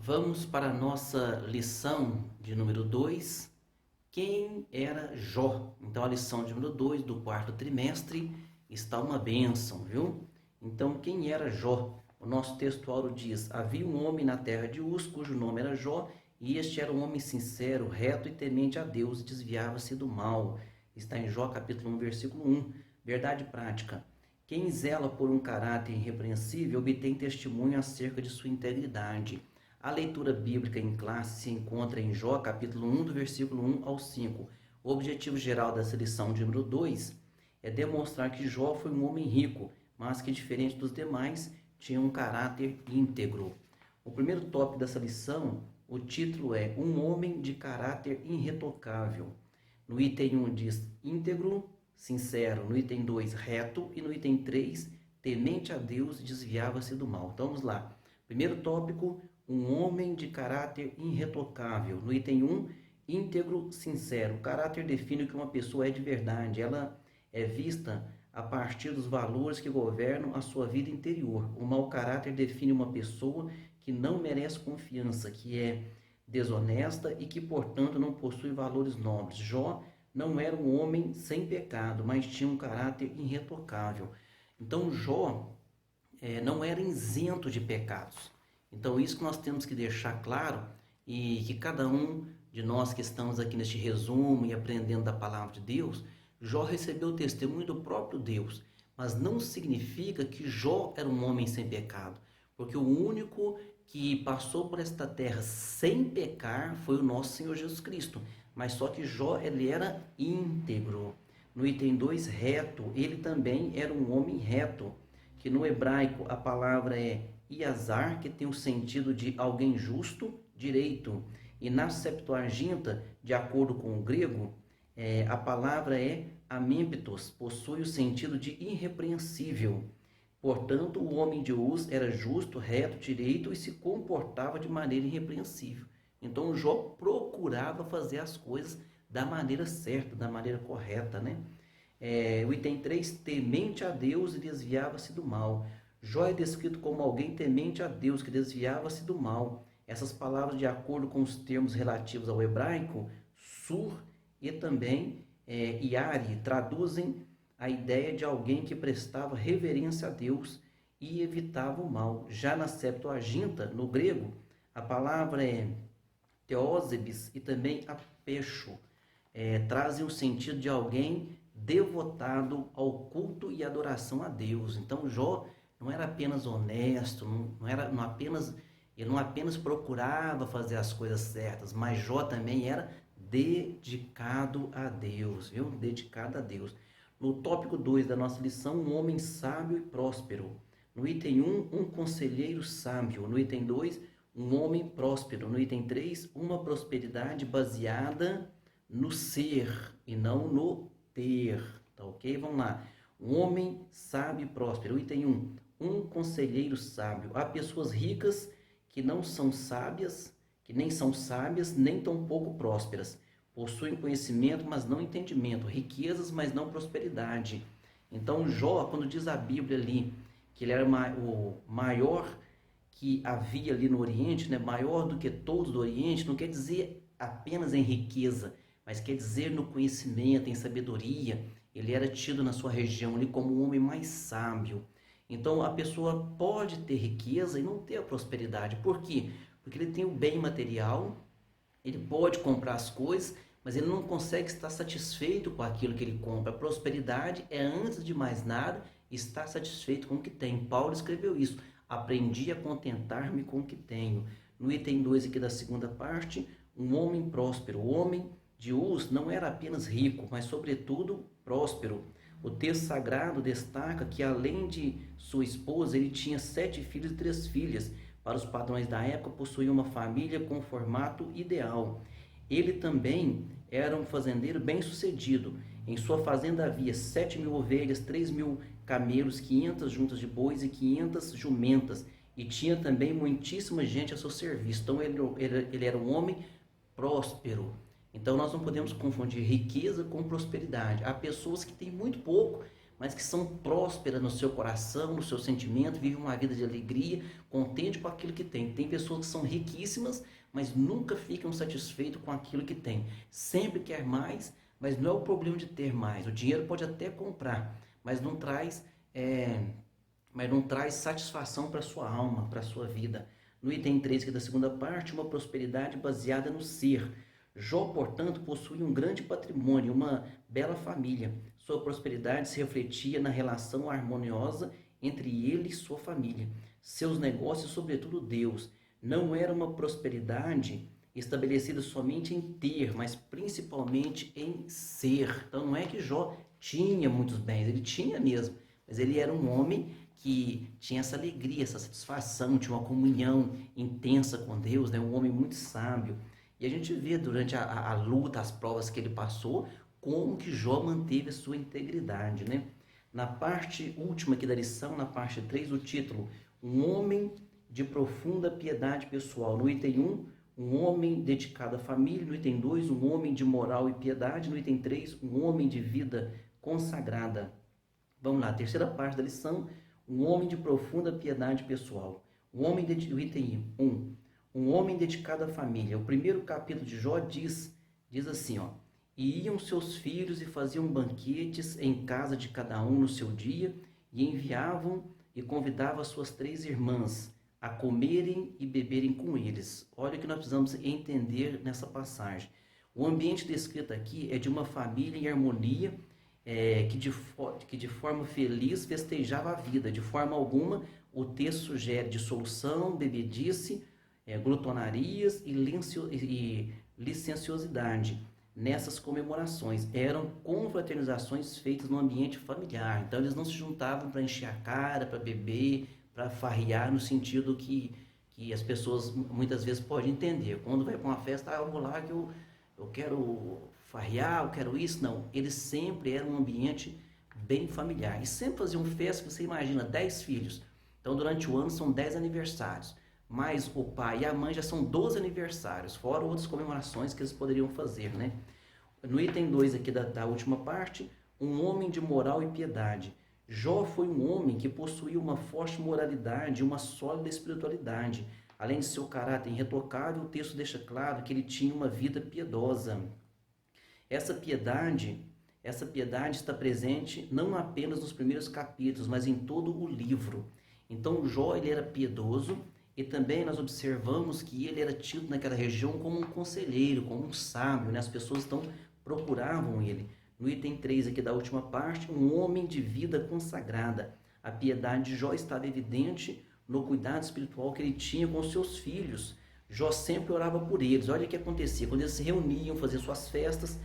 Vamos para a nossa lição de número 2. Quem era Jó? Então, a lição de número 2 do quarto trimestre está uma bênção, viu? Então, quem era Jó? O nosso textuário diz: havia um homem na terra de Uz, cujo nome era Jó, e este era um homem sincero, reto e temente a Deus, e desviava-se do mal. Está em Jó capítulo 1, versículo 1. Verdade prática. Quem zela por um caráter irrepreensível obtém testemunho acerca de sua integridade. A leitura bíblica em classe se encontra em Jó, capítulo 1, do versículo 1 ao 5. O objetivo geral dessa lição de número 2 é demonstrar que Jó foi um homem rico, mas que, diferente dos demais, tinha um caráter íntegro. O primeiro tópico dessa lição, o título é Um Homem de Caráter Irretocável. No item 1 diz íntegro, sincero. No item 2, reto. E no item 3, temente a Deus, desviava-se do mal. Então, vamos lá. Primeiro tópico, um homem de caráter irretocável. No item 1, íntegro, sincero. O caráter define o que uma pessoa é de verdade. Ela é vista a partir dos valores que governam a sua vida interior. O mau caráter define uma pessoa que não merece confiança, que é desonesta e que, portanto, não possui valores nobres. Jó não era um homem sem pecado, mas tinha um caráter irretocável. Então, Jó não era isento de pecados. Então, isso que nós temos que deixar claro, e que cada um de nós que estamos aqui neste resumo e aprendendo da palavra de Deus, Jó recebeu o testemunho do próprio Deus, mas não significa que Jó era um homem sem pecado, porque o único que passou por esta terra sem pecar foi o nosso Senhor Jesus Cristo, mas só que Jó ele era íntegro. No item 2, reto, ele também era um homem reto, que no hebraico a palavra é Iazar, que tem o sentido de alguém justo, direito. E na Septuaginta, de acordo com o grego, a palavra é amemptos, possui o sentido de irrepreensível. Portanto, o homem de Uz era justo, reto, direito e se comportava de maneira irrepreensível. Então, Jó procurava fazer as coisas da maneira certa, da maneira correta, né? O item 3, temente a Deus e desviava-se do mal. Jó é descrito como alguém temente a Deus, que desviava-se do mal. Essas palavras, de acordo com os termos relativos ao hebraico, sur e também iari, traduzem a ideia de alguém que prestava reverência a Deus e evitava o mal. Já na Septuaginta, no grego, a palavra é teósebis e também apecho, trazem o sentido de alguém devotado ao culto e adoração a Deus. Então, Jó não era apenas honesto, ele não apenas procurava fazer as coisas certas, mas Jó também era dedicado a Deus, viu? Dedicado a Deus. No tópico 2 da nossa lição, um homem sábio e próspero. No item 1, um conselheiro sábio. No item 2, um homem próspero. No item 3, uma prosperidade baseada no ser e não no ter. Tá ok? Vamos lá. Um homem sábio e próspero. Item 1, um conselheiro sábio. Há pessoas ricas que não são sábias, que nem são sábias, nem tampouco prósperas. Possuem conhecimento, mas não entendimento. Riquezas, mas não prosperidade. Então, Jó, quando diz a Bíblia ali que ele era o maior que havia ali no Oriente, né, maior do que todos do Oriente, não quer dizer apenas em riqueza, mas quer dizer no conhecimento, em sabedoria. Ele era tido na sua região ali como o homem mais sábio. Então, a pessoa pode ter riqueza e não ter a prosperidade. Por quê? Porque ele tem o bem material, ele pode comprar as coisas, mas ele não consegue estar satisfeito com aquilo que ele compra. A prosperidade é, antes de mais nada, estar satisfeito com o que tem. Paulo escreveu isso: aprendi a contentar-me com o que tenho. No item 2 aqui da segunda parte, um homem próspero. O homem de Uz não era apenas rico, mas sobretudo próspero. O texto sagrado destaca que, além de sua esposa, ele tinha 7 filhos e 3 filhas. Para os padrões da época, possuía uma família com formato ideal. Ele também era um fazendeiro bem-sucedido. Em sua fazenda havia 7.000 ovelhas, 3.000 camelos, 500 juntas de bois e 500 jumentas. E tinha também muitíssima gente a seu serviço. Então, ele era um homem próspero. Então, nós não podemos confundir riqueza com prosperidade. Há pessoas que têm muito pouco, mas que são prósperas no seu coração, no seu sentimento, vivem uma vida de alegria, contente com aquilo que tem. Tem pessoas que são riquíssimas, mas nunca ficam satisfeitos com aquilo que tem. Sempre quer mais, mas não é o problema de ter mais. O dinheiro pode até comprar, mas não traz, satisfação para a sua alma, para a sua vida. No item 3 aqui da segunda parte, uma prosperidade baseada no ser. Jó, portanto, possuía um grande patrimônio, uma bela família. Sua prosperidade se refletia na relação harmoniosa entre ele e sua família. Seus negócios, sobretudo Deus, não era uma prosperidade estabelecida somente em ter, mas principalmente em ser. Então não é que Jó tinha muitos bens, ele tinha mesmo, mas ele era um homem que tinha essa alegria, essa satisfação, tinha uma comunhão intensa com Deus, né? Um homem muito sábio. E a gente vê durante a luta, as provas que ele passou, como que Jó manteve a sua integridade, né? Na parte última aqui da lição, na parte 3, o título, um homem de profunda piedade pessoal. No item 1, um homem dedicado à família. No item 2, um homem de moral e piedade. No item 3, um homem de vida consagrada. Vamos lá, terceira parte da lição, um homem de profunda piedade pessoal. O item 1, um homem dedicado à família. O primeiro capítulo de Jó diz assim, ó: e iam seus filhos e faziam banquetes em casa de cada um no seu dia, e enviavam e convidavam as suas 3 irmãs a comerem e beberem com eles. Olha o que nós precisamos entender nessa passagem. O ambiente descrito aqui é de uma família em harmonia, que de forma feliz festejava a vida. De forma alguma, o texto sugere dissolução, bebedice, glutonarias e licenciosidade nessas comemorações. Eram confraternizações feitas no ambiente familiar. Então eles não se juntavam para encher a cara, para beber, para farrear, no sentido que as pessoas muitas vezes podem entender. Quando vai para uma festa, eu vou lá que eu quero farrear, eu quero isso. Não, eles sempre eram um ambiente bem familiar. E sempre faziam festa, você imagina, 10 filhos. Então durante o ano são 10 aniversários. Mas o pai e a mãe já são 12 aniversários, fora outras comemorações que eles poderiam fazer, né? No item 2 aqui da última parte, um homem de moral e piedade. Jó foi um homem que possuía uma forte moralidade e uma sólida espiritualidade. Além de seu caráter irretocável, o texto deixa claro que ele tinha uma vida piedosa. Essa piedade está presente não apenas nos primeiros capítulos, mas em todo o livro. Então Jó, ele era piedoso, e também nós observamos que ele era tido naquela região como um conselheiro, como um sábio, né? As pessoas então procuravam ele. No item 3 aqui da última parte, um homem de vida consagrada. A piedade de Jó estava evidente no cuidado espiritual que ele tinha com seus filhos. Jó sempre orava por eles. Olha o que acontecia, quando eles se reuniam, faziam suas festas,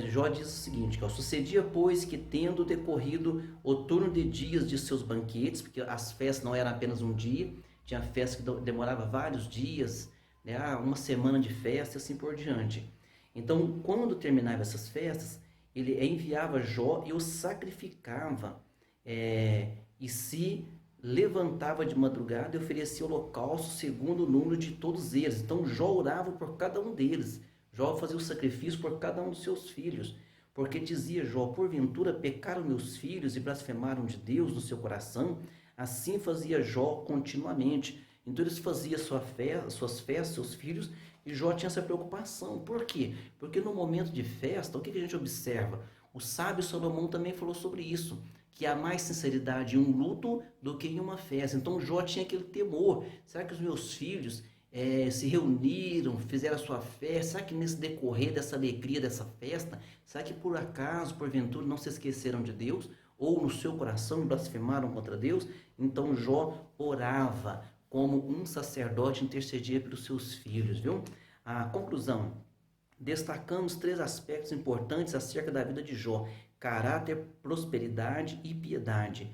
Jó diz o seguinte, que sucedia, pois, que tendo decorrido o turno de dias de seus banquetes, porque as festas não eram apenas um dia, tinha festa que demorava vários dias, né? Uma semana de festa e assim por diante. Então, quando terminava essas festas, ele enviava Jó e o sacrificava, e se levantava de madrugada e oferecia holocausto segundo o número de todos eles. Então Jó orava por cada um deles. Jó fazia o sacrifício por cada um dos seus filhos, porque dizia Jó: porventura pecaram meus filhos e blasfemaram de Deus no seu coração? Assim fazia Jó continuamente. Então eles faziam suas festas, seus filhos, e Jó tinha essa preocupação. Por quê? Porque no momento de festa, o que a gente observa? O sábio Salomão também falou sobre isso, que há mais sinceridade em um luto do que em uma festa. Então Jó tinha aquele temor: será que os meus filhos se reuniram, fizeram a sua festa? Será que nesse decorrer dessa alegria, dessa festa, será que por acaso, porventura, não se esqueceram de Deus? Ou no seu coração blasfemaram contra Deus? Então Jó orava como um sacerdote, intercedia pelos seus filhos, viu? A conclusão: destacamos 3 aspectos importantes acerca da vida de Jó: caráter, prosperidade e piedade.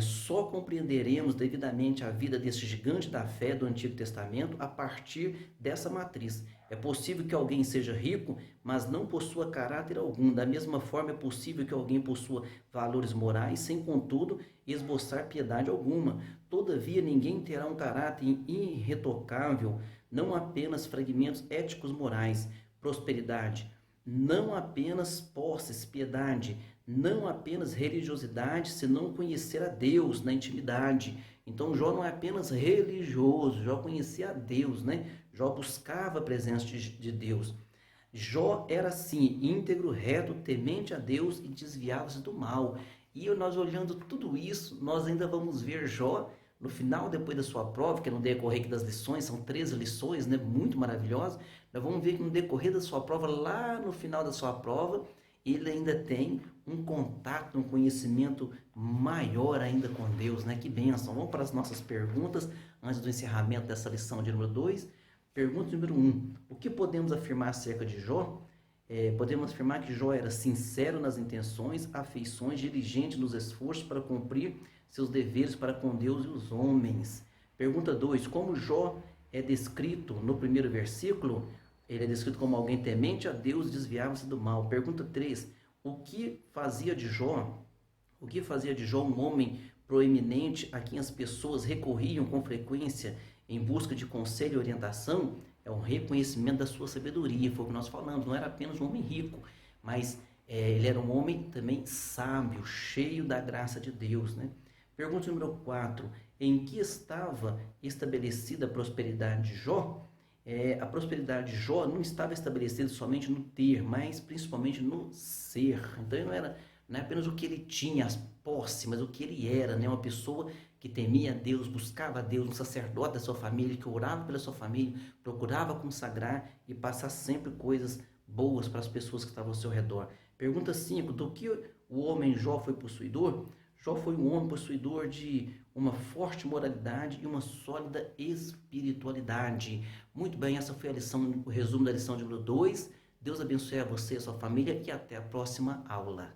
Só compreenderemos devidamente a vida desse gigante da fé do Antigo Testamento a partir dessa matriz. É possível que alguém seja rico, mas não possua caráter algum. Da mesma forma, é possível que alguém possua valores morais, sem, contudo, esboçar piedade alguma. Todavia, ninguém terá um caráter irretocável, não apenas fragmentos éticos morais. Prosperidade, não apenas posses. Piedade, não apenas religiosidade, senão conhecer a Deus na intimidade. Então Jó não é apenas religioso, Jó conhecia a Deus, né? Jó buscava a presença de Deus. Jó era assim, íntegro, reto, temente a Deus e desviava-se do mal. E nós olhando tudo isso, nós ainda vamos ver Jó no final, depois da sua prova, que é no decorrer das lições, são 13 lições, né, muito maravilhosas. Nós vamos ver que no decorrer da sua prova, lá no final da sua prova, ele ainda tem um contato, um conhecimento maior ainda com Deus, né? Que bênção. Vamos para as nossas perguntas antes do encerramento dessa lição de número 2. Pergunta número 1. O que podemos afirmar acerca de Jó? Podemos afirmar que Jó era sincero nas intenções, afeições, diligente nos esforços para cumprir seus deveres para com Deus e os homens. Pergunta 2. Como Jó é descrito no primeiro versículo? Ele é descrito como alguém temente a Deus e desviava-se do mal. Pergunta 3. O que fazia de Jó um homem proeminente a quem as pessoas recorriam com frequência em busca de conselho e orientação? É um reconhecimento da sua sabedoria, foi o que nós falamos. Não era apenas um homem rico, mas ele era um homem também sábio, cheio da graça de Deus, né? Pergunta número 4. Em que estava estabelecida a prosperidade de Jó? A prosperidade de Jó não estava estabelecida somente no ter, mas principalmente no ser. Então não é apenas o que ele tinha, as posses, mas o que ele era, né? Uma pessoa que temia a Deus, buscava a Deus, um sacerdote da sua família, que orava pela sua família, procurava consagrar e passar sempre coisas boas para as pessoas que estavam ao seu redor. Pergunta 5. Do que o homem Jó foi possuidor? Jó foi um homem possuidor de uma forte moralidade e uma sólida espiritualidade. Muito bem, essa foi a lição, o resumo da lição de número 2. Deus abençoe a você e a sua família e até a próxima aula.